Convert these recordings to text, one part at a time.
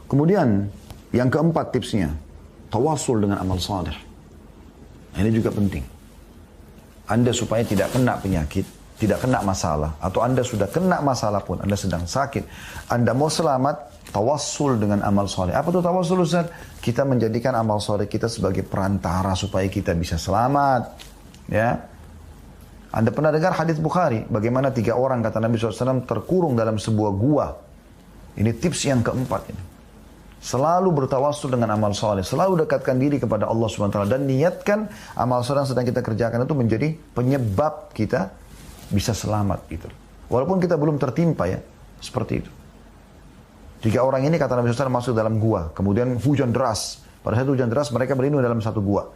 Kemudian yang keempat tipsnya, tawassul dengan amal saleh. Ini juga penting. Anda supaya tidak kena penyakit, tidak kena masalah, atau Anda sudah kena masalah pun, Anda sedang sakit, Anda mau selamat, tawassul dengan amal soleh. Apa itu tawassul, Ustaz? Kita menjadikan amal soleh kita sebagai perantara supaya kita bisa selamat. Ya, Anda pernah dengar hadis Bukhari, bagaimana 3 orang kata Nabi SAW terkurung dalam sebuah gua. Ini tips yang keempat ini. Selalu bertawassul dengan amal soleh, selalu dekatkan diri kepada Allah SWT dan niatkan amal soleh yang sedang kita kerjakan itu menjadi penyebab kita bisa selamat gitu. Walaupun kita belum tertimpa ya, seperti itu. 3 orang ini kata Nabi SAW masuk dalam gua, kemudian hujan deras. Pada saat hujan deras mereka berlindung dalam satu gua.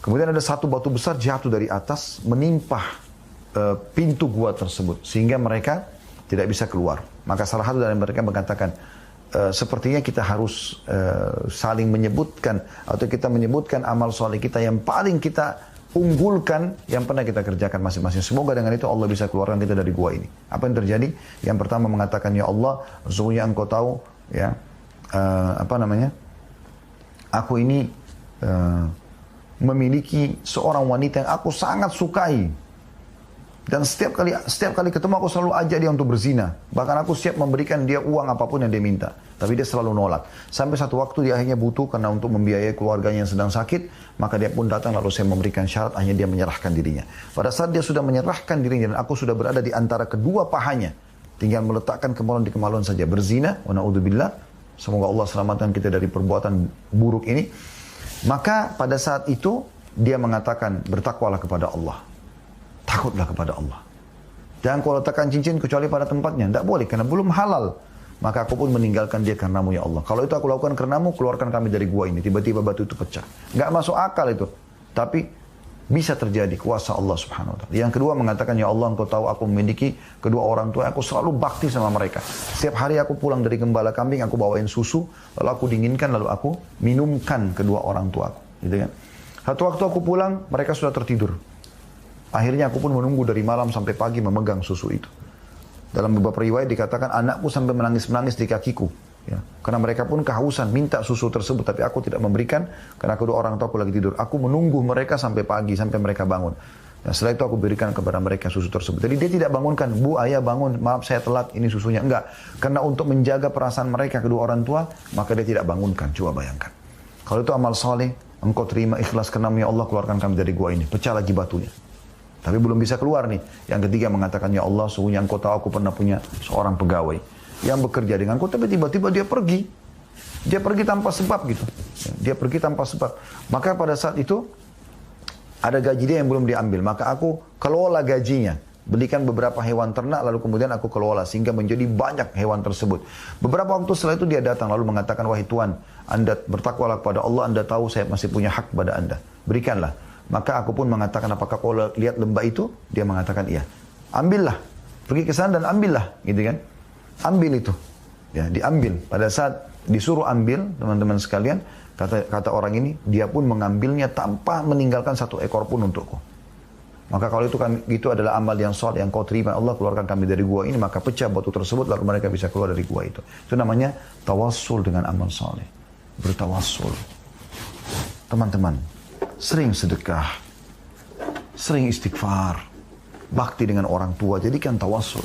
Kemudian ada satu batu besar jatuh dari atas menimpa pintu gua tersebut sehingga mereka tidak bisa keluar. Maka salah satu dari mereka mengatakan, sepertinya kita harus saling menyebutkan atau kita menyebutkan amal soleh kita yang paling kita unggulkan yang pernah kita kerjakan masing-masing. Semoga dengan itu Allah bisa keluarkan kita dari gua ini. Apa yang terjadi? Yang pertama mengatakan, ya Allah, sesungguhnya Engkau tahu ya aku ini memiliki seorang wanita yang aku sangat sukai. Dan setiap kali ketemu aku selalu ajak dia untuk berzina. Bahkan aku siap memberikan dia uang apapun yang dia minta. Tapi dia selalu nolak. Sampai satu waktu dia akhirnya butuh karena untuk membiayai keluarganya yang sedang sakit. Maka dia pun datang lalu saya memberikan syarat, akhirnya dia menyerahkan dirinya. Pada saat dia sudah menyerahkan dirinya dan aku sudah berada di antara kedua pahanya. Tinggal meletakkan kemaluan di kemaluan saja. Berzina, wa na'udzubillah. Semoga Allah selamatkan kita dari perbuatan buruk ini. Maka pada saat itu dia mengatakan, bertakwalah kepada Allah. Takutlah kepada Allah. Jangan kau letakkan cincin kecuali pada tempatnya. Tidak boleh karena belum halal. Maka aku pun meninggalkan dia karenamu ya Allah. Kalau itu aku lakukan karenamu, keluarkan kami dari gua ini. Tiba-tiba batu itu pecah. Nggak masuk akal itu. Tapi bisa terjadi kuasa Allah subhanahu wa ta'ala. Yang kedua mengatakan, ya Allah engkau tahu aku memiliki kedua orang tua. Aku selalu bakti sama mereka. Setiap hari aku pulang dari gembala kambing, aku bawain susu. Lalu aku dinginkan, lalu aku minumkan kedua orang tua aku. Gitu kan. Satu waktu aku pulang, mereka sudah tertidur. Akhirnya aku pun menunggu dari malam sampai pagi memegang susu itu. Dalam beberapa riwayat dikatakan anakku sampai menangis-menangis di kakiku. Ya. Karena mereka pun kehausan minta susu tersebut. Tapi aku tidak memberikan karena kedua orang tua aku lagi tidur. Aku menunggu mereka sampai pagi, sampai mereka bangun. Dan setelah itu aku berikan kepada mereka susu tersebut. Jadi dia tidak bangunkan, bu ayah bangun, maaf saya telat, ini susunya. Enggak. Karena untuk menjaga perasaan mereka kedua orang tua, maka dia tidak bangunkan. Coba bayangkan. Kalau itu amal saleh, engkau terima ikhlas karenamu ya Allah, keluarkan kami dari gua ini. Pecah lagi batunya. Tapi belum bisa keluar nih. Yang ketiga mengatakan, ya Allah, sesungguhnya engkau tahu aku pernah punya seorang pegawai yang bekerja denganku, tapi tiba-tiba dia pergi. Dia pergi tanpa sebab gitu. Dia pergi tanpa sebab. Maka pada saat itu, ada gaji dia yang belum diambil. Maka aku kelola gajinya. Belikan beberapa hewan ternak, lalu kemudian aku kelola. Sehingga menjadi banyak hewan tersebut. Beberapa waktu setelah itu dia datang, lalu mengatakan, wahai Tuhan, Anda bertakwalah kepada Allah, Anda tahu saya masih punya hak pada Anda. Berikanlah. Maka aku pun mengatakan, apakah kau lihat lembah itu? Dia mengatakan, iya. Ambillah. Pergi ke sana dan ambillah. Gitu kan. Ambil itu. Ya, diambil. Pada saat disuruh ambil, teman-teman sekalian, kata orang ini, dia pun mengambilnya tanpa meninggalkan satu ekor pun untukku. Maka kalau itu adalah amal yang soleh yang kau terima, Allah keluarkan kami dari gua ini, maka pecah batu tersebut, lalu mereka bisa keluar dari gua itu. Itu namanya tawassul dengan amal soleh. Bertawassul. Teman-teman, sering sedekah, sering istighfar, bakti dengan orang tua, jadikan tawassul.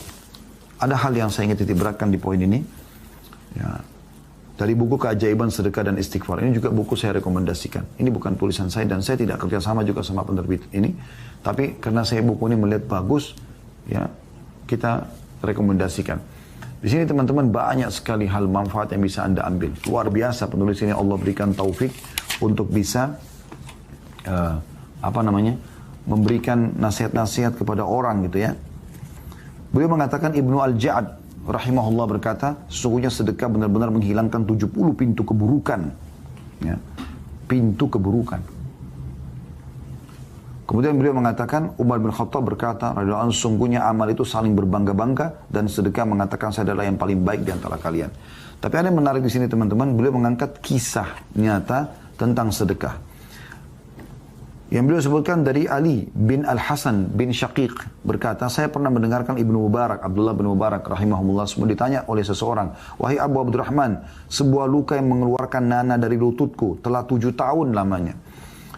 Ada hal yang saya ingin titik beratkan di poin ini. Ya, dari buku Keajaiban Sedekah dan Istighfar. Ini juga buku saya rekomendasikan. Ini bukan tulisan saya dan saya tidak kerjasama juga sama penerbit ini. Tapi karena saya buku ini melihat bagus, ya kita rekomendasikan. Di sini teman-teman banyak sekali hal manfaat yang bisa Anda ambil. Luar biasa penulis ini, Allah berikan taufik untuk bisa memberikan nasihat-nasihat kepada orang gitu ya. Beliau mengatakan, Ibnu Al-Ja'ad rahimahullah berkata, sesungguhnya sedekah benar-benar menghilangkan 70 pintu keburukan. Ya. Pintu keburukan. Kemudian beliau mengatakan, Umar bin Khattab berkata, radhiyallahu anhu, sesungguhnya amal itu saling berbangga-bangga dan sedekah mengatakan saya adalah yang paling baik di antara kalian. Tapi ada yang menarik di sini teman-teman, beliau mengangkat kisah nyata tentang sedekah. Yang beliau sebutkan dari Ali bin Al-Hasan bin Syaqiq berkata, saya pernah mendengarkan Ibnu Mubarak, Abdullah bin Mubarak rahimahullah semua ditanya oleh seseorang, wahai Abu Abdurrahman, sebuah luka yang mengeluarkan nanah dari lututku telah 7 tahun lamanya.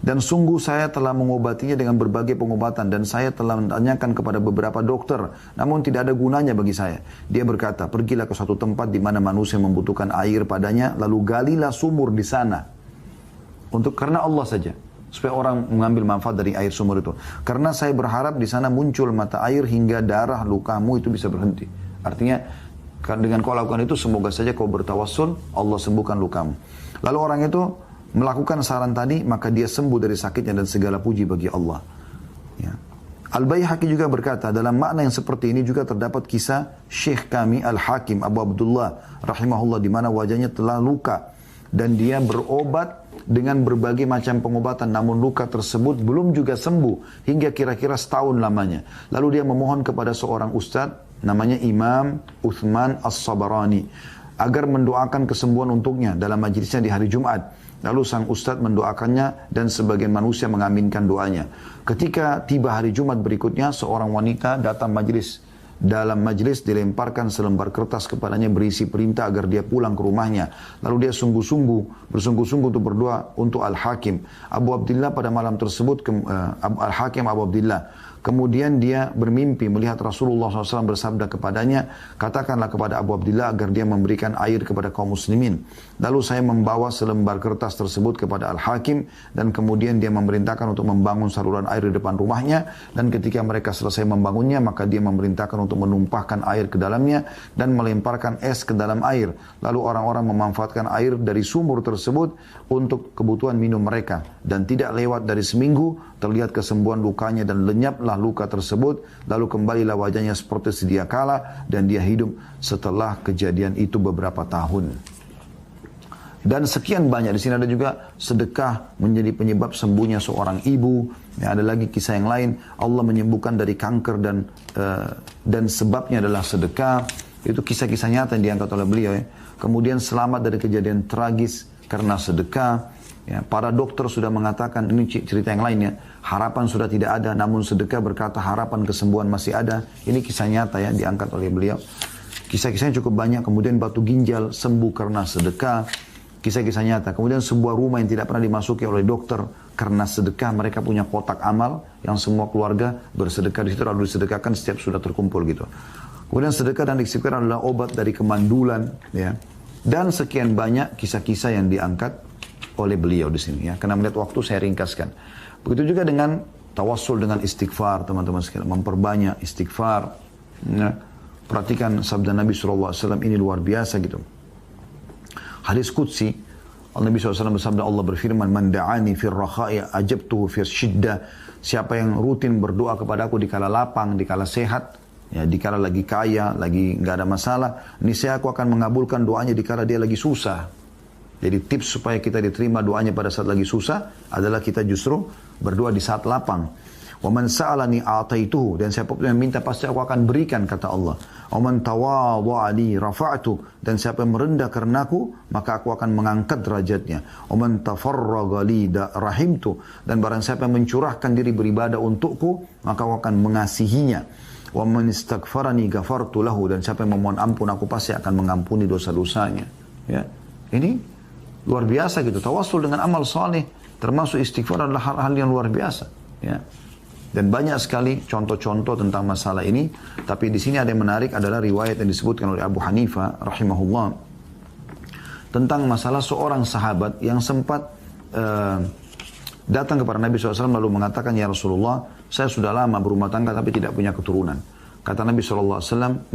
Dan sungguh saya telah mengobatinya dengan berbagai pengobatan dan saya telah menanyakan kepada beberapa dokter, namun tidak ada gunanya bagi saya. Dia berkata, pergilah ke suatu tempat di mana manusia membutuhkan air padanya, lalu galilah sumur di sana. Karena Allah saja. Supaya orang mengambil manfaat dari air sumur itu. Karena saya berharap di sana muncul mata air hingga darah lukamu itu bisa berhenti. Artinya dengan kau lakukan itu semoga saja kau bertawassul Allah sembuhkan lukamu. Lalu orang itu melakukan saran tadi maka dia sembuh dari sakitnya dan segala puji bagi Allah. Ya. Al-Baihaqi juga berkata dalam makna yang seperti ini juga terdapat kisah Syekh kami Al-Hakim Abu Abdullah rahimahullah di mana wajahnya telah luka dan dia berobat dengan berbagai macam pengobatan namun luka tersebut belum juga sembuh hingga kira-kira setahun lamanya. Lalu dia memohon kepada seorang ustadz namanya Imam Uthman As-Sabarani agar mendoakan kesembuhan untuknya dalam majelisnya di hari Jumat. Lalu sang ustadz mendoakannya dan sebagian manusia mengaminkan doanya. Ketika tiba hari Jumat berikutnya seorang wanita datang majelis. Dalam majlis dilemparkan selembar kertas kepadanya berisi perintah agar dia pulang ke rumahnya. Lalu dia bersungguh-sungguh untuk berdoa untuk Al-Hakim Abu Abdillah pada malam tersebut. Al-Hakim Abu Abdillah kemudian dia bermimpi melihat Rasulullah SAW bersabda kepadanya, katakanlah kepada Abu Abdillah agar dia memberikan air kepada kaum muslimin. Lalu saya membawa selembar kertas tersebut kepada Al-Hakim dan kemudian dia memerintahkan untuk membangun saluran air di depan rumahnya. Dan ketika mereka selesai membangunnya maka dia memerintahkan untuk menumpahkan air ke dalamnya dan melemparkan es ke dalam air. Lalu orang-orang memanfaatkan air dari sumur tersebut untuk kebutuhan minum mereka. Dan tidak lewat dari seminggu terlihat kesembuhan lukanya dan lenyaplah luka tersebut. Lalu kembalilah wajahnya seperti sedia kala dan dia hidup setelah kejadian itu beberapa tahun. Dan sekian banyak. Di sini ada juga sedekah menjadi penyebab sembuhnya seorang ibu. Ya, ada lagi kisah yang lain. Allah menyembuhkan dari kanker dan sebabnya adalah sedekah. Itu kisah-kisah nyata yang diangkat oleh beliau. Ya. Kemudian selamat dari kejadian tragis karena sedekah. Ya, para dokter sudah mengatakan, ini cerita yang lainnya, harapan sudah tidak ada, namun sedekah berkata harapan kesembuhan masih ada. Ini kisah nyata ya diangkat oleh beliau. Kisah-kisahnya cukup banyak. Kemudian batu ginjal sembuh karena sedekah. Kisah-kisah nyata. Kemudian sebuah rumah yang tidak pernah dimasuki oleh dokter karena sedekah. Mereka punya kotak amal yang semua keluarga bersedekah di situ lalu disedekahkan setiap sudah terkumpul gitu. Kemudian sedekah dan istighfar adalah obat dari kemandulan ya. Dan sekian banyak kisah-kisah yang diangkat oleh beliau di sini ya. Karena melihat waktu saya ringkaskan. Begitu juga dengan tawassul dengan istighfar teman-teman sekalian, memperbanyak istighfar. Ya. Perhatikan sabda Nabi SAW ini luar biasa gitu. Hadis Qudsi, Nabi SAW bersabda, Allah berfirman, Man da'ani fir rakha'i ajabtuhu fir syiddah. Siapa yang rutin berdoa kepada aku di kala lapang, di kala sehat, ya, di kala lagi kaya, lagi nggak ada masalah, niscaya aku akan mengabulkan doanya di kala dia lagi susah. Jadi tips supaya kita diterima doanya pada saat lagi susah adalah kita justru berdoa di saat lapang. Wa man sa'alani a'taituhu, dan siapa pun yang minta pasti aku akan berikan, kata Allah. Wa man tawadha'a li rafa'tu, dan siapa yang merendah karenaku maka aku akan mengangkat derajatnya. Wa man tafarraga li rahimtu, dan barang siapa yang mencurahkan diri beribadah untukku maka aku akan mengasihinya. Wa man istaghfarani ghafartu lahu, dan siapa yang memohon ampun aku pasti akan mengampuni dosa-dosanya. Ya. Ini luar biasa gitu. Tawassul dengan amal saleh termasuk istighfar adalah hal yang luar biasa. Ya. Dan banyak sekali contoh-contoh tentang masalah ini. Tapi di sini ada yang menarik adalah riwayat yang disebutkan oleh Abu Hanifah rahimahullah tentang masalah seorang sahabat yang sempat datang kepada Nabi SAW lalu mengatakan, ya Rasulullah, saya sudah lama berumah tangga tapi tidak punya keturunan. Kata Nabi SAW,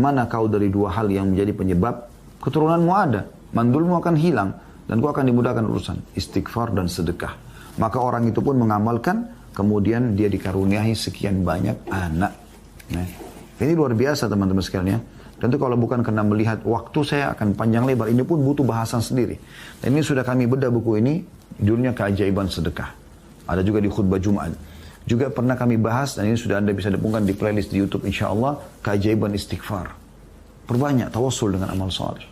mana kau dari dua hal yang menjadi penyebab keturunanmu ada, mandulmu akan hilang dan kau akan dimudahkan urusan, istighfar dan sedekah. Maka orang itu pun mengamalkan. Kemudian dia dikaruniai sekian banyak anak. Nah, ini luar biasa teman-teman sekalian ya. Tentu kalau bukan karena melihat waktu saya akan panjang lebar. Ini pun butuh bahasan sendiri. Dan ini sudah kami bedah buku ini. Judulnya Keajaiban Sedekah. Ada juga di khutbah Jumat. Juga pernah kami bahas. Dan ini sudah Anda bisa dapatkan di playlist di YouTube insya Allah. Keajaiban Istighfar. Perbanyak tawassul dengan amal saleh.